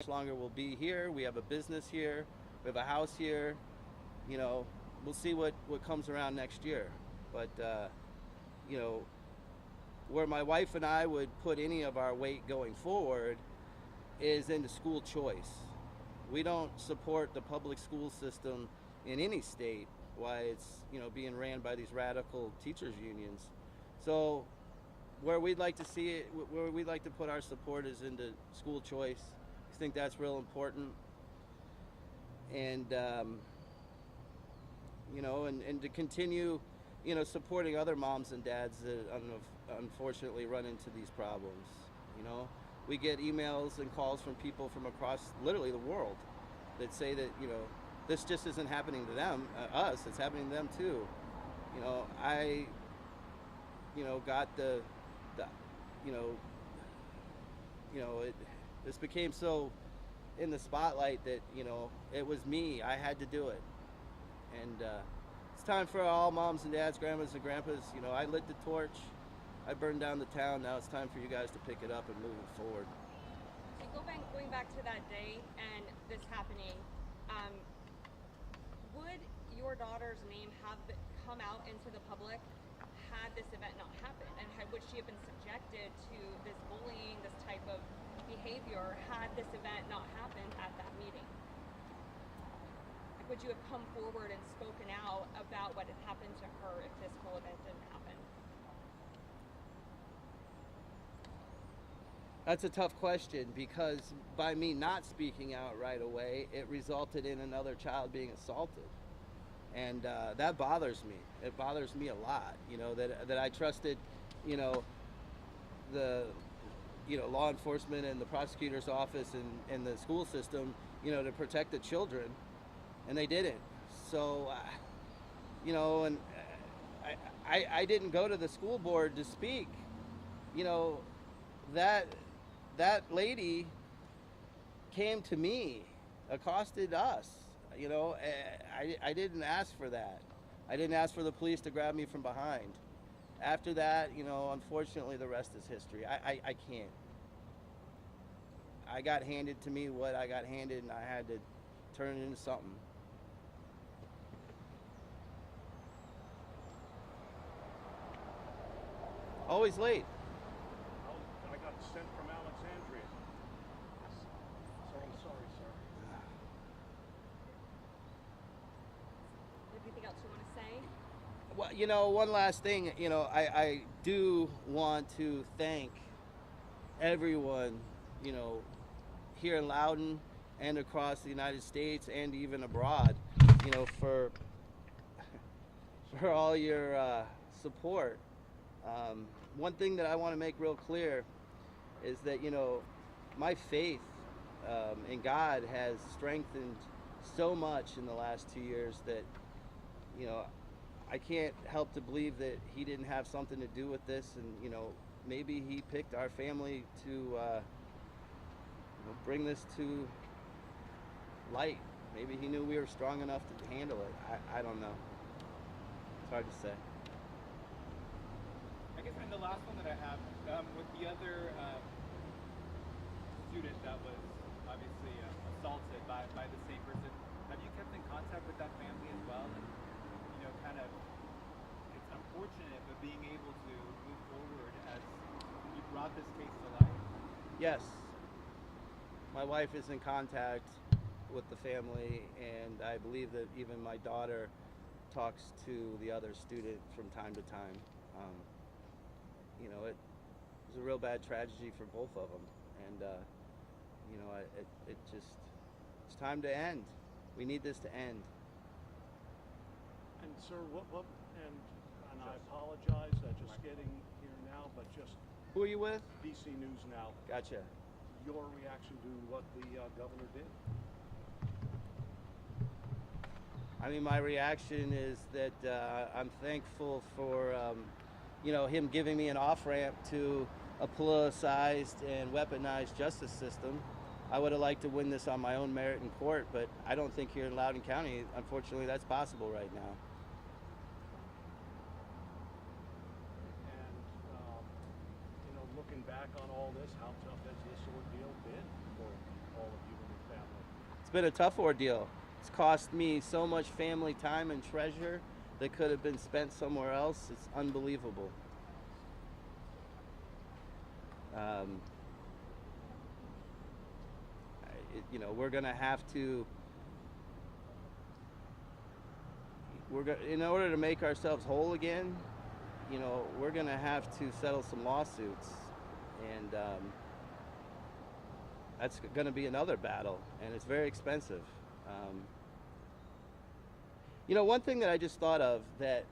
longer we'll be here. We have a business here. We have a house here. You know, we'll see what comes around next year. But, you know, where my wife and I would put any of our weight going forward is into school choice. We don't support the public school system in any state, why it's, you know, being ran by these radical teachers unions. So where we'd like to see it, where we'd like to put our support is into school choice. I think that's real important. And you know, and to continue, you know, supporting other moms and dads that unfortunately run into these problems. You know, we get emails and calls from people from across literally the world that say that, you know, this just isn't happening to them, us, it's happening to them too. You know, I, you know, got the you know, this became so in the spotlight that, you know, it was me. I had to do it. And it's time for all moms and dads, grandmas and grandpas. You know, I lit the torch. I burned down the town. Now it's time for you guys to pick it up and move it forward. So going back to that day and this happening, would your daughter's name have come out into the public had this event not happened? And would she have been subjected to this bullying, this type of behavior, had this event not happened at that meeting? Would you have come forward and spoken out about what had happened to her if this whole event didn't happen? That's a tough question, because by me not speaking out right away, it resulted in another child being assaulted. And that bothers me. It bothers me a lot, you know, that I trusted, you know, the, you know, law enforcement and the prosecutor's office and the school system, you know, to protect the children, and they didn't. So, you know, and I didn't go to the school board to speak. You know, that lady came to me, accosted us. You know, I didn't ask for that. I didn't ask for the police to grab me from behind. After that, you know, unfortunately, the rest is history. I can't. I got handed to me what I got handed, and I had to turn it into something. Always late. I got sent from Alexandria. So I'm sorry, sir. Anything else you want to say? Well, you know, one last thing, you know, I do want to thank everyone, you know, here in Loudoun and across the United States and even abroad, you know, for all your support. One thing that I want to make real clear is that, you know, my faith in God has strengthened so much in the last 2 years that, you know, I can't help to believe that he didn't have something to do with this, and, you know, maybe he picked our family to you know, bring this to light. Maybe he knew we were strong enough to handle it. I don't know. It's hard to say. I guess, and the last one that I have, with the other student that was obviously assaulted by the same person, have you kept in contact with that family as well? And, you know, kind of, it's unfortunate, but being able to move forward as you brought this case to light. Yes. My wife is in contact with the family, and I believe that even my daughter talks to the other student from time to time. You know, it was a real bad tragedy for both of them, and you know, it just, it's time to end. We need this to end. And sir, and I apologize, just getting here now, but just Who are you with? DC News Now. Gotcha. Your reaction to what the governor did? I mean, my reaction is that I'm thankful for, you know, him giving me an off-ramp to a politicized and weaponized justice system. I would have liked to win this on my own merit in court, but I don't think here in Loudoun County, unfortunately, that's possible right now. And, you know, looking back on all this, how tough has this ordeal been for all of you been a tough ordeal. It's cost me so much family time and treasure that could have been spent somewhere else. It's unbelievable. You know, we're gonna have to. In order to make ourselves whole again, you know, we're gonna have to settle some lawsuits, and that's gonna be another battle, and it's very expensive. You know, one thing that I just thought of that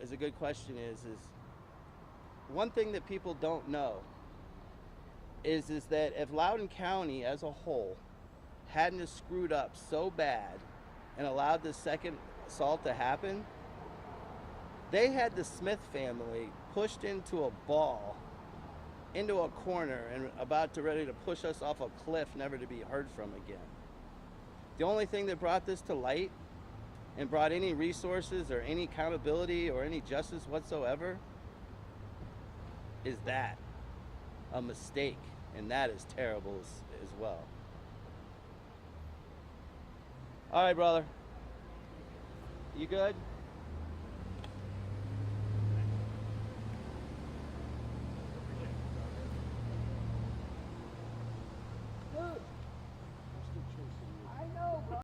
is a good question is one thing that people don't know is that if Loudoun County as a whole hadn't have screwed up so bad and allowed this second assault to happen, they had the Smith family pushed into a ball, into a corner, and ready to push us off a cliff, never to be heard from again. The only thing that brought this to light and brought any resources or any accountability or any justice whatsoever is that a mistake, and that is terrible as well. All right, brother. You good?